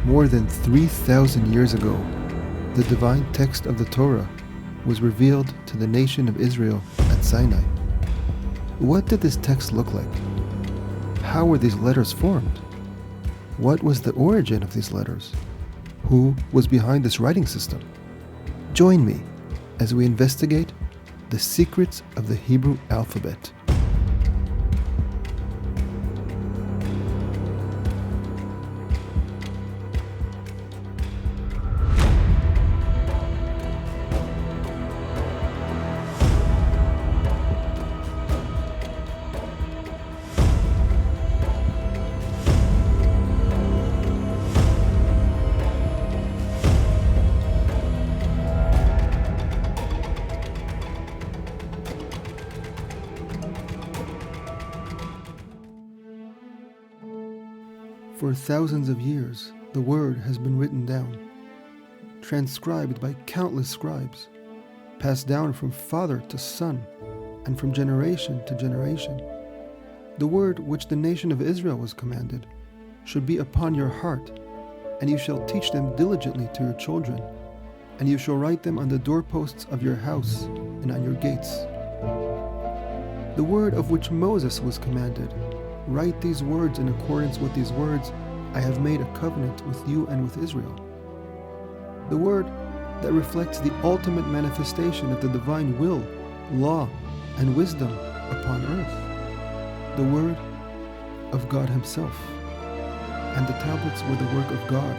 More than 3,000 years ago, the divine text of the Torah was revealed to the nation of Israel at Sinai. What did this text look like? How were these letters formed? What was the origin of these letters? Who was behind this writing system? Join me as we investigate the secrets of the Hebrew alphabet. For thousands of years, the word has been written down, transcribed by countless scribes, passed down from father to son, and from generation to generation. The word which the nation of Israel was commanded should be upon your heart, and you shall teach them diligently to your children, and you shall write them on the doorposts of your house and on your gates. The word of which Moses was commanded, write these words in accordance with these words, I have made a covenant with you and with Israel. The word that reflects the ultimate manifestation of the divine will, law, and wisdom upon earth. The word of God himself. And the tablets were the work of God,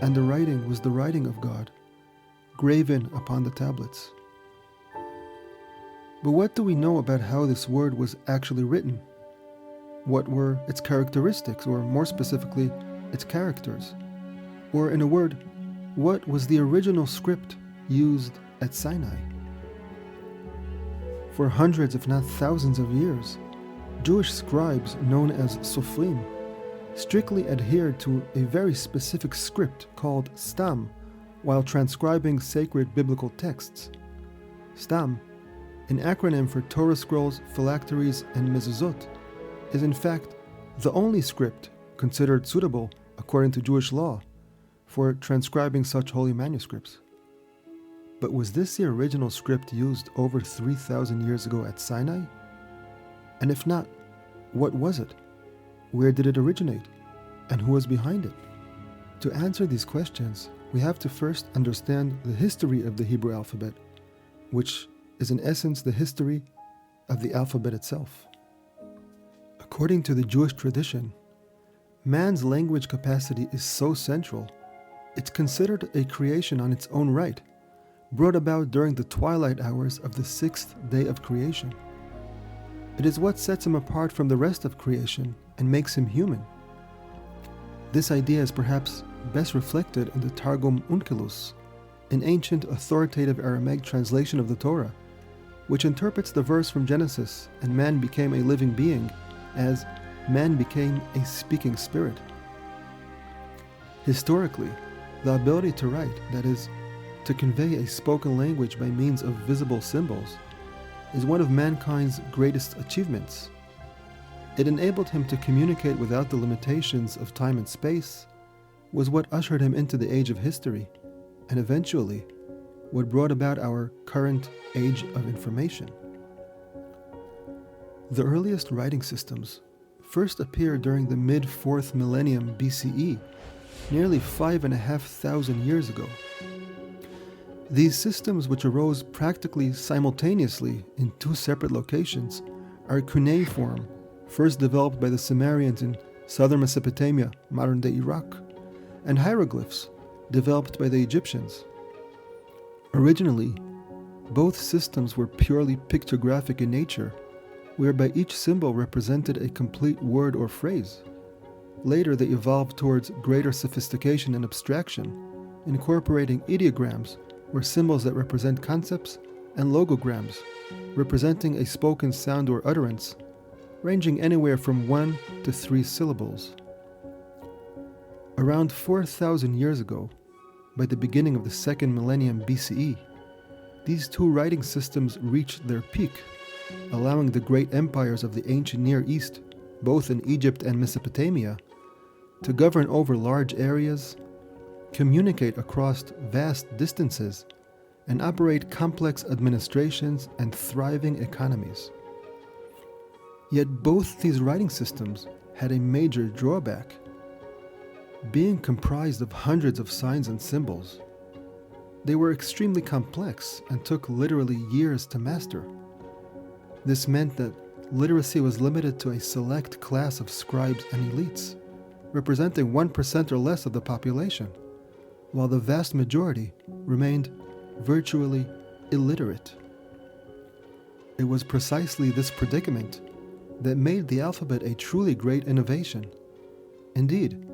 and the writing was the writing of God, graven upon the tablets. But what do we know about how this word was actually written? What were its characteristics, or more specifically, its characters? Or in a word, what was the original script used at Sinai? For hundreds, if not thousands of years, Jewish scribes known as Sofrim strictly adhered to a very specific script called Stam while transcribing sacred biblical texts. Stam, an acronym for Torah scrolls, phylacteries, and mezuzot, is in fact the only script considered suitable, according to Jewish law, for transcribing such holy manuscripts. But was this the original script used over 3,000 years ago at Sinai? And if not, what was it? Where did it originate? And who was behind it? To answer these questions, we have to first understand the history of the Hebrew alphabet, which is in essence the history of the alphabet itself. According to the Jewish tradition, man's language capacity is so central, it's considered a creation on its own right, brought about during the twilight hours of the sixth day of creation. It is what sets him apart from the rest of creation and makes him human. This idea is perhaps best reflected in the Targum Onkelos, an ancient authoritative Aramaic translation of the Torah, which interprets the verse from Genesis, and man became a living being, as man became a speaking spirit. Historically, the ability to write, that is, to convey a spoken language by means of visible symbols, is one of mankind's greatest achievements. It enabled him to communicate without the limitations of time and space, was what ushered him into the age of history, and eventually, what brought about our current age of information. The earliest writing systems first appeared during the mid-4th millennium BCE, nearly 5,500 years ago. These systems, which arose practically simultaneously in two separate locations, are cuneiform, first developed by the Sumerians in southern Mesopotamia, modern-day Iraq, and hieroglyphs, developed by the Egyptians. Originally, both systems were purely pictographic in nature, whereby each symbol represented a complete word or phrase. Later, they evolved towards greater sophistication and abstraction, incorporating ideograms, or symbols that represent concepts, and logograms, representing a spoken sound or utterance, ranging anywhere from 1 to 3 syllables. Around 4,000 years ago, by the beginning of the 2nd millennium BCE, these two writing systems reached their peak, allowing the great empires of the ancient Near East, both in Egypt and Mesopotamia, to govern over large areas, communicate across vast distances, and operate complex administrations and thriving economies. Yet both these writing systems had a major drawback. Being comprised of hundreds of signs and symbols, they were extremely complex and took literally years to master. This meant that literacy was limited to a select class of scribes and elites, representing 1% or less of the population, while the vast majority remained virtually illiterate. It was precisely this predicament that made the alphabet a truly great innovation. Indeed,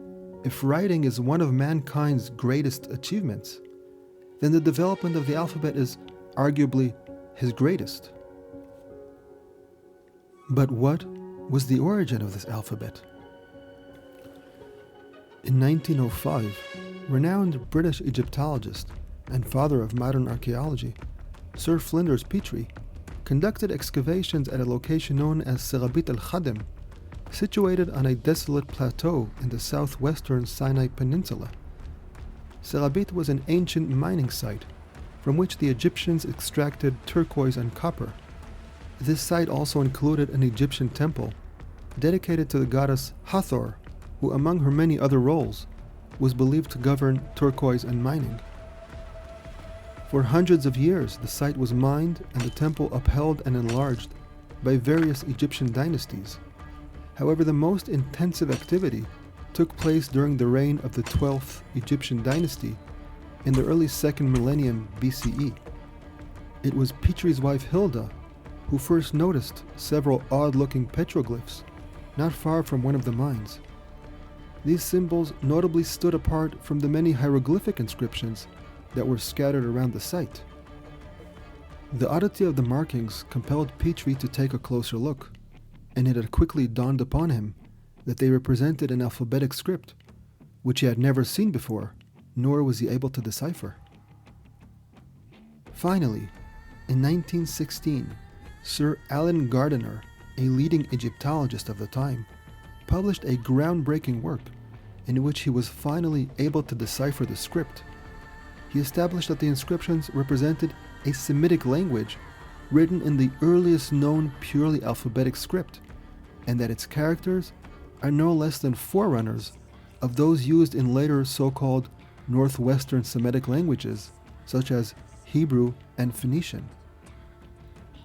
if writing is one of mankind's greatest achievements, then the development of the alphabet is arguably his greatest. But what was the origin of this alphabet? In 1905, renowned British Egyptologist and father of modern archaeology, Sir Flinders Petrie, conducted excavations at a location known as Serabit al-Khadem, situated on a desolate plateau in the southwestern Sinai Peninsula. Serabit was an ancient mining site from which the Egyptians extracted turquoise and copper. This site also included an Egyptian temple dedicated to the goddess Hathor, who, among her many other roles, was believed to govern turquoise and mining. For hundreds of years, the site was mined and the temple upheld and enlarged by various Egyptian dynasties. However, the most intensive activity took place during the reign of the 12th Egyptian dynasty in the early 2nd millennium BCE. It was Petrie's wife Hilda who first noticed several odd-looking petroglyphs not far from one of the mines. These symbols notably stood apart from the many hieroglyphic inscriptions that were scattered around the site. The oddity of the markings compelled Petrie to take a closer look, and it had quickly dawned upon him that they represented an alphabetic script, which he had never seen before, nor was he able to decipher. Finally, in 1916, Sir Alan Gardiner, a leading Egyptologist of the time, published a groundbreaking work in which he was finally able to decipher the script. He established that the inscriptions represented a Semitic language written in the earliest known purely alphabetic script, and that its characters are no less than forerunners of those used in later so-called Northwestern Semitic languages, such as Hebrew and Phoenician.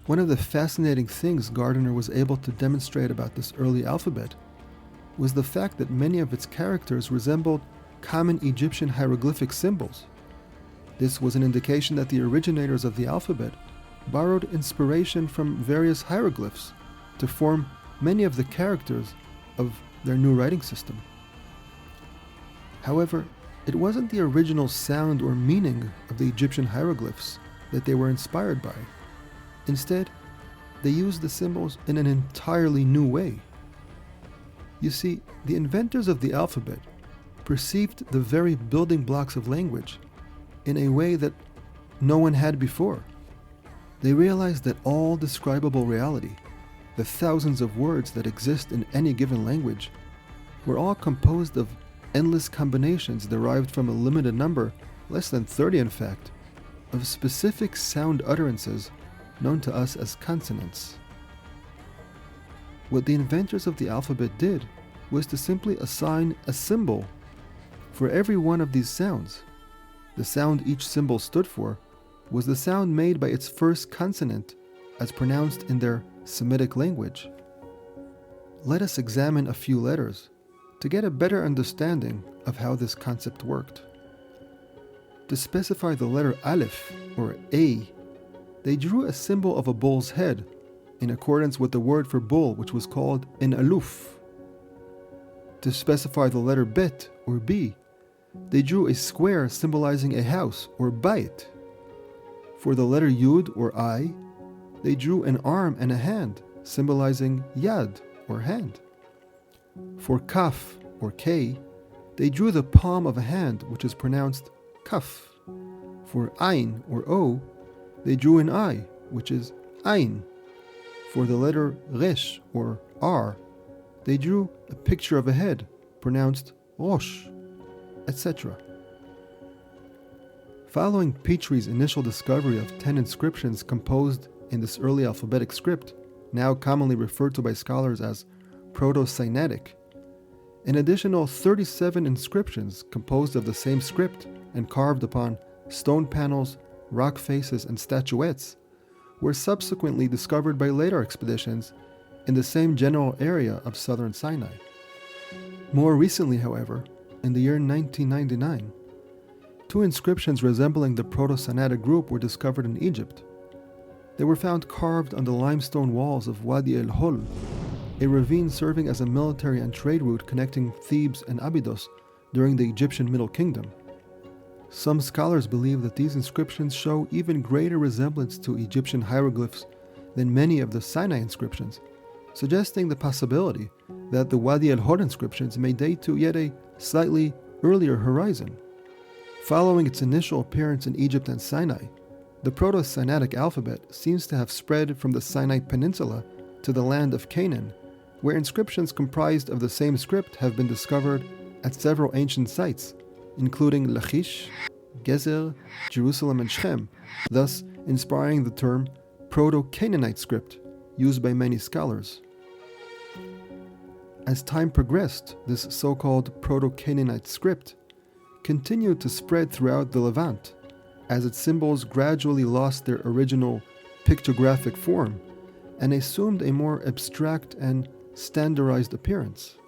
One of the fascinating things Gardiner was able to demonstrate about this early alphabet was the fact that many of its characters resembled common Egyptian hieroglyphic symbols. This was an indication that the originators of the alphabet borrowed inspiration from various hieroglyphs to form many of the characters of their new writing system. However, it wasn't the original sound or meaning of the Egyptian hieroglyphs that they were inspired by. Instead, they used the symbols in an entirely new way. You see, the inventors of the alphabet perceived the very building blocks of language in a way that no one had before. They realized that all describable reality, the thousands of words that exist in any given language, were all composed of endless combinations derived from a limited number, less than 30 in fact, of specific sound utterances known to us as consonants. What the inventors of the alphabet did was to simply assign a symbol for every one of these sounds. The sound each symbol stood for was the sound made by its first consonant as pronounced in their Semitic language. Let us examine a few letters to get a better understanding of how this concept worked. To specify the letter Aleph, or A, they drew a symbol of a bull's head in accordance with the word for bull, which was called an aluf. To specify the letter Bet, or B, they drew a square symbolizing a house, or bayit. For the letter Yud, or I, they drew an arm and a hand, symbolizing Yad, or hand. For Kaf, or K, they drew the palm of a hand, which is pronounced Kaf. For Ain, or O, they drew an eye, which is Ain. For the letter Resh, or R, they drew a picture of a head, pronounced Rosh, etc. Following Petrie's initial discovery of 10 inscriptions composed in this early alphabetic script, now commonly referred to by scholars as Proto-Sinaitic, an additional 37 inscriptions composed of the same script and carved upon stone panels, rock faces, and statuettes were subsequently discovered by later expeditions in the same general area of southern Sinai. More recently, however, in the year 1999, 2 inscriptions resembling the Proto-Sinaitic group were discovered in Egypt. They were found carved on the limestone walls of Wadi el-Hol, a ravine serving as a military and trade route connecting Thebes and Abydos during the Egyptian Middle Kingdom. Some scholars believe that these inscriptions show even greater resemblance to Egyptian hieroglyphs than many of the Sinai inscriptions, suggesting the possibility that the Wadi el-Hol inscriptions may date to yet a slightly earlier horizon. Following its initial appearance in Egypt and Sinai, the Proto-Sinaitic alphabet seems to have spread from the Sinai Peninsula to the land of Canaan, where inscriptions comprised of the same script have been discovered at several ancient sites, including Lachish, Gezer, Jerusalem, and Shem, thus inspiring the term Proto-Canaanite script, used by many scholars. As time progressed, this so-called Proto-Canaanite script continued to spread throughout the Levant, as its symbols gradually lost their original pictographic form and assumed a more abstract and standardized appearance.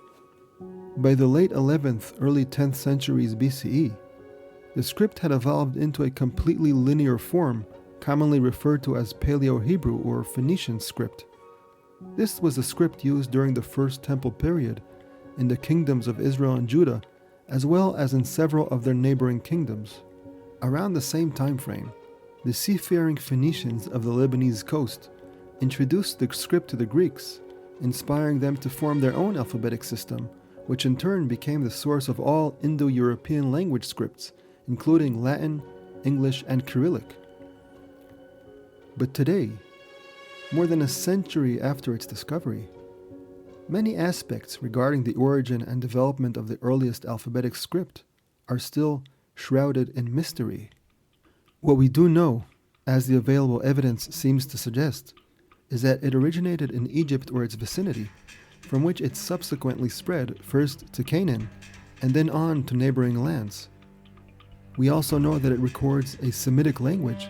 By the late 11th, early 10th centuries BCE, the script had evolved into a completely linear form, commonly referred to as Paleo-Hebrew or Phoenician script. This was the script used during the First Temple period in the kingdoms of Israel and Judah, as well as in several of their neighboring kingdoms. Around the same time frame, the seafaring Phoenicians of the Lebanese coast introduced the script to the Greeks, inspiring them to form their own alphabetic system, which in turn became the source of all Indo-European language scripts, including Latin, English, and Cyrillic. But today, more than a century after its discovery, many aspects regarding the origin and development of the earliest alphabetic script are still shrouded in mystery. What we do know, as the available evidence seems to suggest, is that it originated in Egypt or its vicinity, from which it subsequently spread first to Canaan and then on to neighboring lands. We also know that it records a Semitic language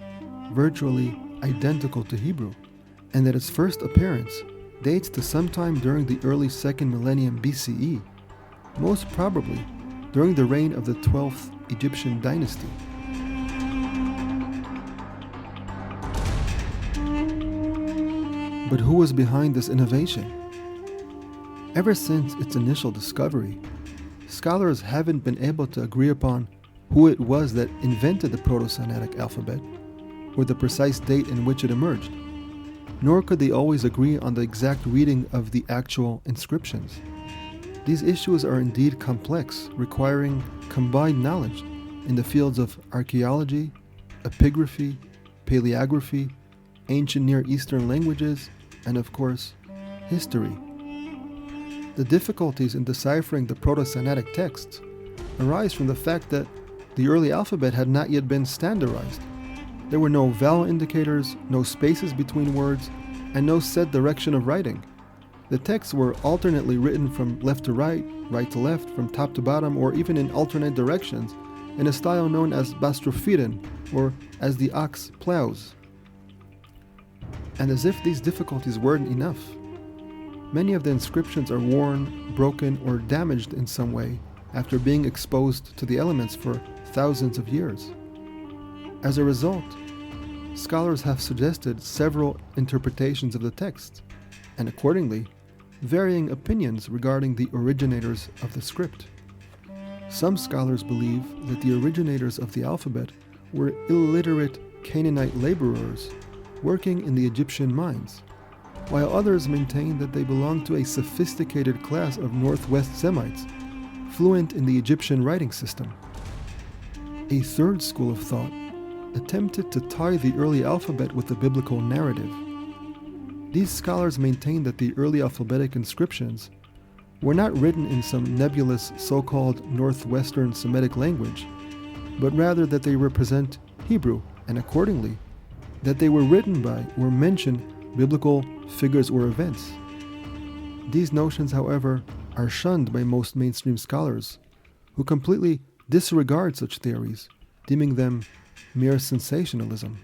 virtually identical to Hebrew, and that its first appearance dates to sometime during the early 2nd millennium BCE, most probably during the reign of the 12th Egyptian dynasty. But who was behind this innovation? Ever since its initial discovery, scholars haven't been able to agree upon who it was that invented the Proto-Sinaitic alphabet, or the precise date in which it emerged, nor could they always agree on the exact reading of the actual inscriptions. These issues are indeed complex, requiring combined knowledge in the fields of archaeology, epigraphy, paleography, ancient Near Eastern languages, and of course, history. The difficulties in deciphering the Proto-Sinaitic texts arise from the fact that the early alphabet had not yet been standardized. There were no vowel indicators, no spaces between words, and no set direction of writing. The texts were alternately written from left to right, right to left, from top to bottom, or even in alternate directions, in a style known as bastrophirin, or as the ox plows. And as if these difficulties weren't enough, many of the inscriptions are worn, broken, or damaged in some way after being exposed to the elements for thousands of years. As a result, scholars have suggested several interpretations of the text, and accordingly, varying opinions regarding the originators of the script. Some scholars believe that the originators of the alphabet were illiterate Canaanite laborers working in the Egyptian mines, while others maintain that they belonged to a sophisticated class of Northwest Semites, fluent in the Egyptian writing system. A third school of thought attempted to tie the early alphabet with the biblical narrative. These scholars maintain that the early alphabetic inscriptions were not written in some nebulous so-called Northwestern Semitic language, but rather that they represent Hebrew, and accordingly, that they were written by or mention biblical figures or events. These notions, however, are shunned by most mainstream scholars, who completely disregard such theories, deeming them mere sensationalism.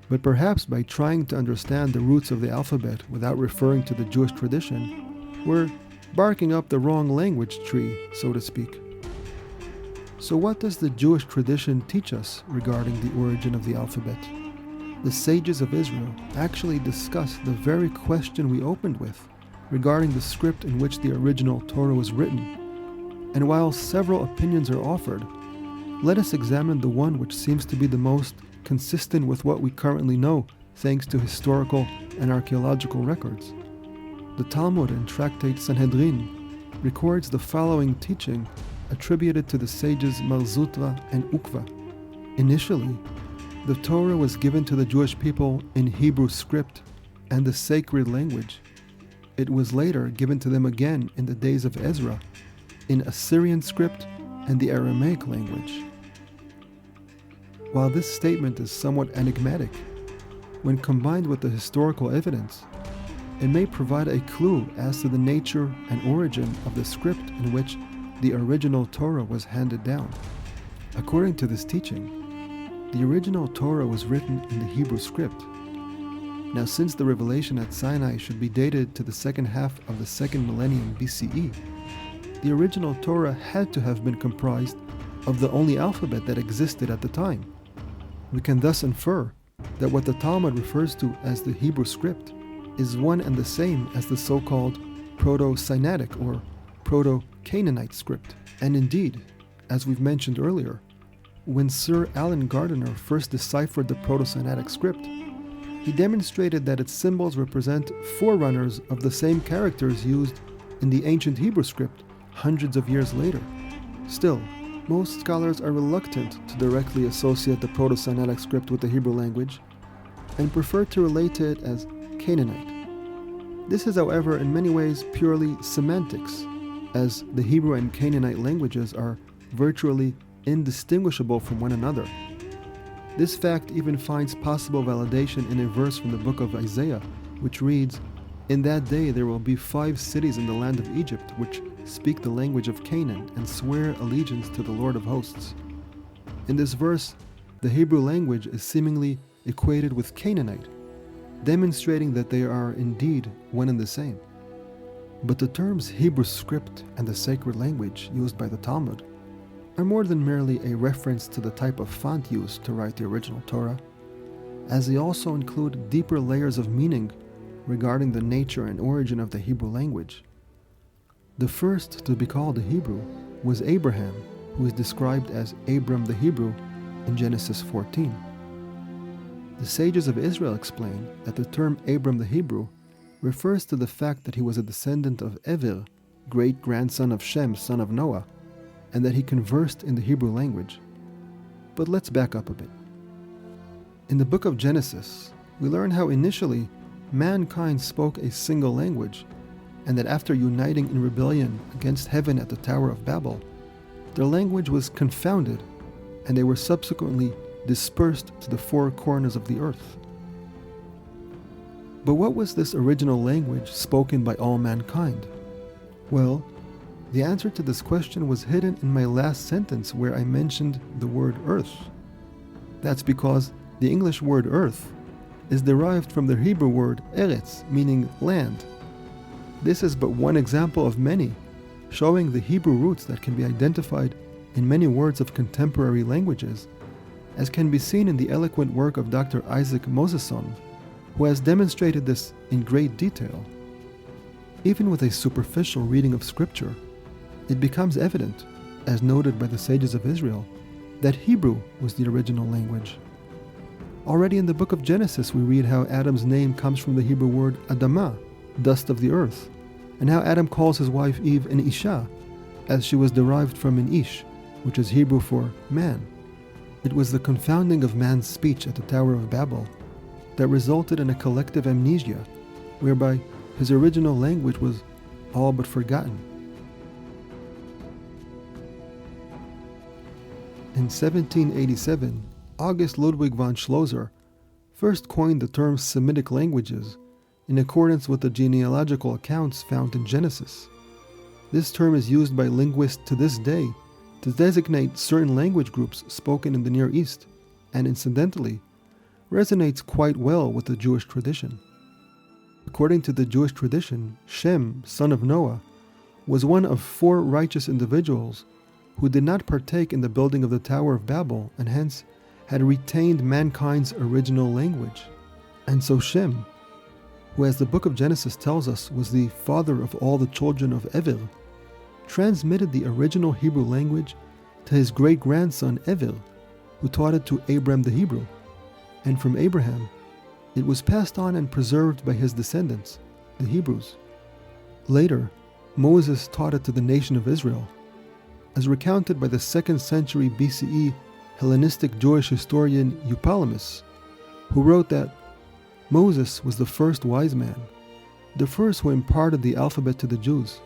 But perhaps by trying to understand the roots of the alphabet without referring to the Jewish tradition, we're barking up the wrong language tree, so to speak. So what does the Jewish tradition teach us regarding the origin of the alphabet? The sages of Israel actually discuss the very question we opened with regarding the script in which the original Torah was written. And while several opinions are offered, let us examine the one which seems to be the most consistent with what we currently know thanks to historical and archaeological records. The Talmud and tractate Sanhedrin records the following teaching attributed to the sages Mar Zutra and Ukva. Initially, the Torah was given to the Jewish people in Hebrew script and the sacred language. It was later given to them again in the days of Ezra in Assyrian script and the Aramaic language. While this statement is somewhat enigmatic, when combined with the historical evidence, it may provide a clue as to the nature and origin of the script in which the original Torah was handed down. According to this teaching, the original Torah was written in the Hebrew script. Now, since the revelation at Sinai should be dated to the second half of the second millennium BCE, the original Torah had to have been comprised of the only alphabet that existed at the time. We can thus infer that what the Talmud refers to as the Hebrew script is one and the same as the so-called Proto-Sinaitic or Proto-Canaanite script. And indeed, as we've mentioned earlier, when Sir Alan Gardiner first deciphered the Proto-Sinaitic script, he demonstrated that its symbols represent forerunners of the same characters used in the ancient Hebrew script hundreds of years later. Still, most scholars are reluctant to directly associate the Proto-Sinaitic script with the Hebrew language and prefer to relate to it as Canaanite. This is, however, in many ways purely semantics, as the Hebrew and Canaanite languages are virtually indistinguishable from one another. This fact even finds possible validation in a verse from the book of Isaiah, which reads, "In that day there will be 5 cities in the land of Egypt which speak the language of Canaan and swear allegiance to the Lord of hosts." In this verse, the Hebrew language is seemingly equated with Canaanite, demonstrating that they are indeed one and the same. But the terms Hebrew script and the sacred language used by the Talmud are more than merely a reference to the type of font used to write the original Torah, as they also include deeper layers of meaning regarding the nature and origin of the Hebrew language. The first to be called a Hebrew was Abraham, who is described as Abram the Hebrew in Genesis 14. The sages of Israel explain that the term Abram the Hebrew refers to the fact that he was a descendant of Ever, great-grandson of Shem, son of Noah, and that he conversed in the Hebrew language. But let's back up a bit. In the book of Genesis, we learn how initially mankind spoke a single language, and that after uniting in rebellion against heaven at the Tower of Babel, their language was confounded, and they were subsequently dispersed to the 4 corners of the earth. But what was this original language spoken by all mankind? Well, the answer to this question was hidden in my last sentence where I mentioned the word earth. That's because the English word earth is derived from the Hebrew word eretz, meaning land. This is but one example of many, showing the Hebrew roots that can be identified in many words of contemporary languages, as can be seen in the eloquent work of Dr. Isaac Moseson, who has demonstrated this in great detail. Even with a superficial reading of Scripture, it becomes evident, as noted by the sages of Israel, that Hebrew was the original language. Already in the book of Genesis we read how Adam's name comes from the Hebrew word Adamah, dust of the earth, and how Adam calls his wife Eve an Isha, as she was derived from an Ish, which is Hebrew for man. It was the confounding of man's speech at the Tower of Babel that resulted in a collective amnesia, whereby his original language was all but forgotten. In 1787, August Ludwig von Schlosser first coined the term Semitic languages in accordance with the genealogical accounts found in Genesis. This term is used by linguists to this day to designate certain language groups spoken in the Near East, and incidentally, resonates quite well with the Jewish tradition. According to the Jewish tradition, Shem, son of Noah, was one of 4 righteous individuals who did not partake in the building of the Tower of Babel and hence had retained mankind's original language. And so Shem, who as the book of Genesis tells us was the father of all the children of Ever, transmitted the original Hebrew language to his great-grandson Ever, who taught it to Abram the Hebrew, and from Abraham it was passed on and preserved by his descendants, the Hebrews. Later, Moses taught it to the nation of Israel, as recounted by the 2nd century BCE Hellenistic Jewish historian Eupolemus, who wrote that Moses was the first wise man, the first who imparted the alphabet to the Jews.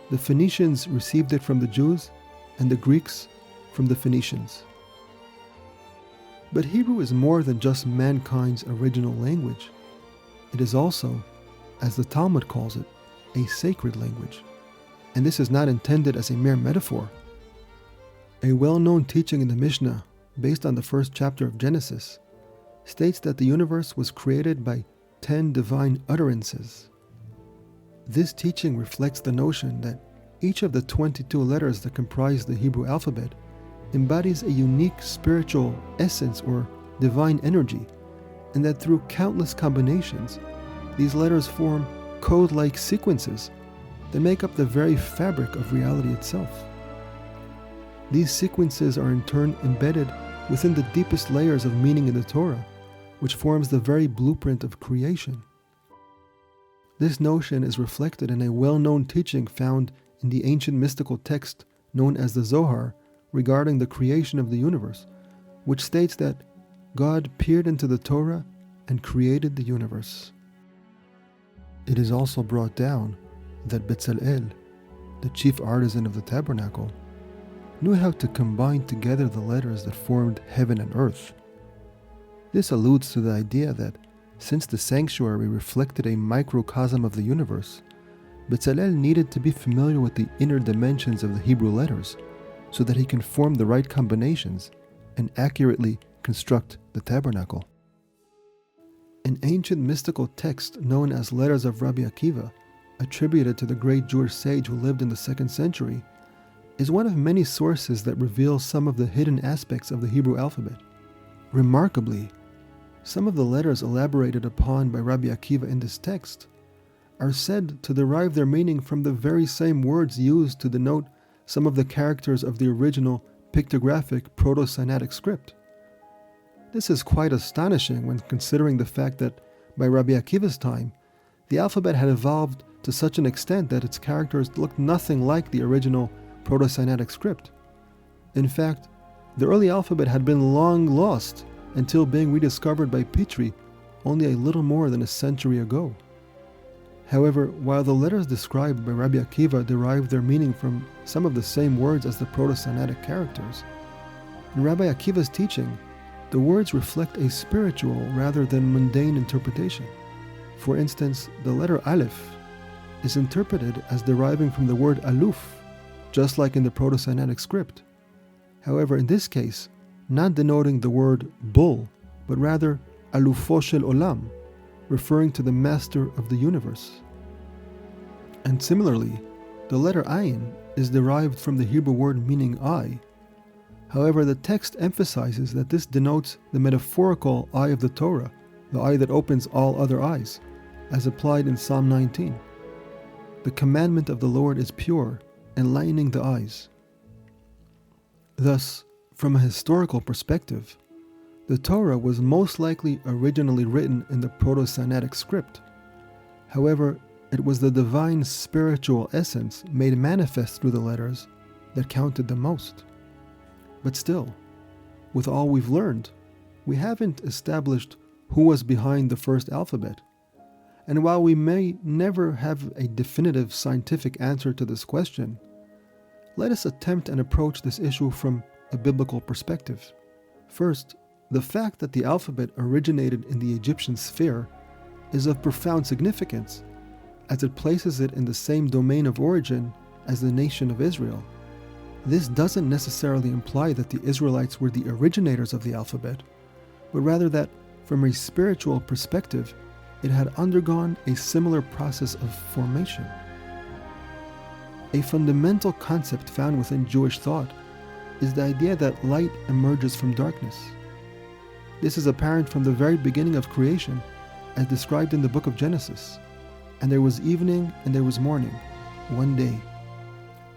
The Phoenicians received it from the Jews, and the Greeks from the Phoenicians. But Hebrew is more than just mankind's original language. It is also, as the Talmud calls it, a sacred language. And this is not intended as a mere metaphor. A well-known teaching in the Mishnah, based on the first chapter of Genesis, states that the universe was created by 10 divine utterances. This teaching reflects the notion that each of the 22 letters that comprise the Hebrew alphabet embodies a unique spiritual essence or divine energy, and that through countless combinations, these letters form code-like sequences that make up the very fabric of reality itself. These sequences are in turn embedded within the deepest layers of meaning in the Torah, which forms the very blueprint of creation. This notion is reflected in a well-known teaching found in the ancient mystical text known as the Zohar regarding the creation of the universe, which states that God peered into the Torah and created the universe. It is also brought down that Bezalel, the chief artisan of the tabernacle, knew how to combine together the letters that formed heaven and earth. This alludes to the idea that, since the sanctuary reflected a microcosm of the universe, Bezalel needed to be familiar with the inner dimensions of the Hebrew letters so that he can form the right combinations and accurately construct the tabernacle. An ancient mystical text known as Letters of Rabbi Akiva, attributed to the great Jewish sage who lived in the 2nd century, is one of many sources that reveal some of the hidden aspects of the Hebrew alphabet. Remarkably, some of the letters elaborated upon by Rabbi Akiva in this text are said to derive their meaning from the very same words used to denote some of the characters of the original pictographic Proto-Sinaitic script. This is quite astonishing when considering the fact that by Rabbi Akiva's time, the alphabet had evolved to such an extent that its characters looked nothing like the original Proto-Sinaitic script. In fact, the early alphabet had been long lost until being rediscovered by Petrie only a little more than a century ago. However, while the letters described by Rabbi Akiva derived their meaning from some of the same words as the Proto-Sinaitic characters, in Rabbi Akiva's teaching, the words reflect a spiritual rather than mundane interpretation. For instance, the letter Aleph is interpreted as deriving from the word aluf, just like in the Proto-Sinaitic script. However, in this case, not denoting the word bull, but rather alufo shel olam, referring to the master of the universe. And similarly, the letter ayin is derived from the Hebrew word meaning eye. However, the text emphasizes that this denotes the metaphorical eye of the Torah, the eye that opens all other eyes, as applied in Psalm 19. The commandment of the Lord is pure, enlightening the eyes. Thus, from a historical perspective, the Torah was most likely originally written in the Proto-Sinaitic script. However, it was the divine spiritual essence made manifest through the letters that counted the most. But still, with all we've learned, we haven't established who was behind the first alphabet, And while we may never have a definitive scientific answer to this question, let us attempt and approach this issue from a biblical perspective. First, the fact that the alphabet originated in the Egyptian sphere is of profound significance, as it places it in the same domain of origin as the nation of Israel. This doesn't necessarily imply that the Israelites were the originators of the alphabet, but rather that, from a spiritual perspective, it had undergone a similar process of formation. A fundamental concept found within Jewish thought is the idea that light emerges from darkness. This is apparent from the very beginning of creation, as described in the book of Genesis. And there was evening and there was morning, one day.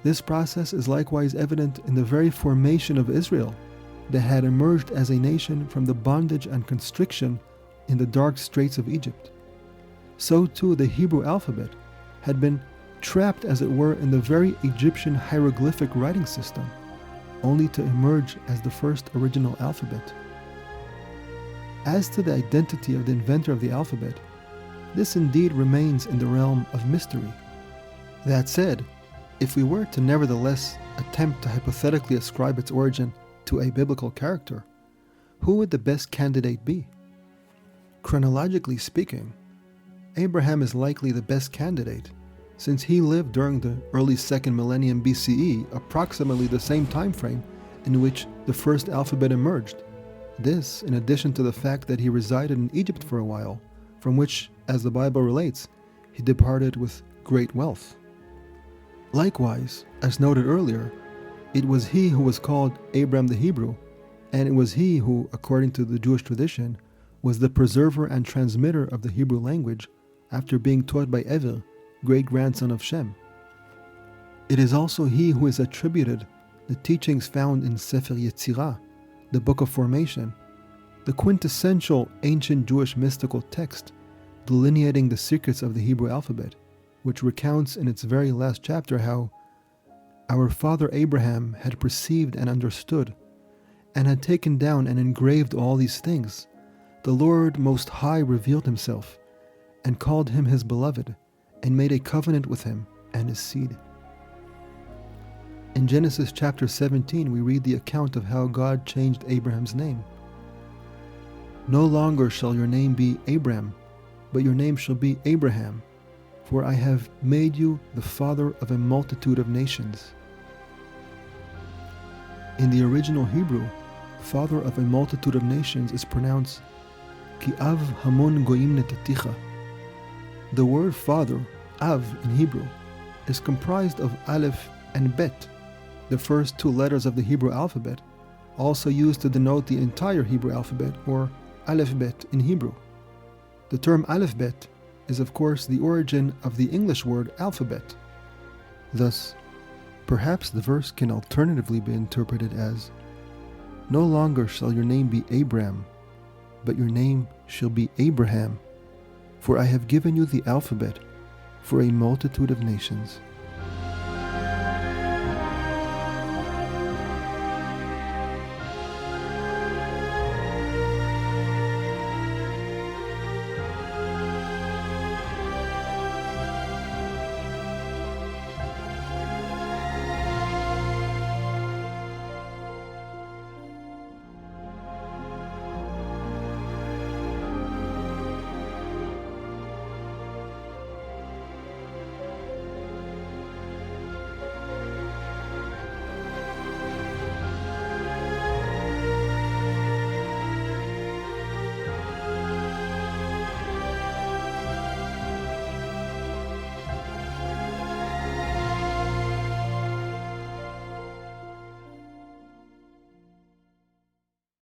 This process is likewise evident in the very formation of Israel, that had emerged as a nation from the bondage and constriction in the dark straits of Egypt. So too the Hebrew alphabet had been trapped, as it were, in the very Egyptian hieroglyphic writing system, only to emerge as the first original alphabet. As to the identity of the inventor of the alphabet, this indeed remains in the realm of mystery. That said, if we were to nevertheless attempt to hypothetically ascribe its origin to a biblical character, who would the best candidate be? Chronologically speaking, Abraham is likely the best candidate, since he lived during the early 2nd millennium BCE, approximately the same time frame in which the first alphabet emerged. This, in addition to the fact that he resided in Egypt for a while, from which, as the Bible relates, he departed with great wealth. Likewise, as noted earlier, it was he who was called Abram the Hebrew, and it was he who, according to the Jewish tradition, was the preserver and transmitter of the Hebrew language after being taught by Ever, great-grandson of Shem. It is also he who is attributed the teachings found in Sefer Yetzirah, the Book of Formation, the quintessential ancient Jewish mystical text delineating the secrets of the Hebrew alphabet, which recounts in its very last chapter how our father Abraham had perceived and understood, and had taken down and engraved all these things. The Lord Most High revealed himself, and called him his beloved, and made a covenant with him and his seed. In Genesis chapter 17, we read the account of how God changed Abraham's name. No longer shall your name be Abram, but your name shall be Abraham, for I have made you the father of a multitude of nations. In the original Hebrew, father of a multitude of nations is pronounced Ki av hamon goim netaticha. The word father, av in Hebrew, is comprised of aleph and bet, the first two letters of the Hebrew alphabet, also used to denote the entire Hebrew alphabet, or aleph bet in Hebrew. The term aleph bet is of course the origin of the English word alphabet. Thus, perhaps the verse can alternatively be interpreted as, no longer shall your name be Abram, but your name shall be Abraham, for I have given you the alphabet for a multitude of nations.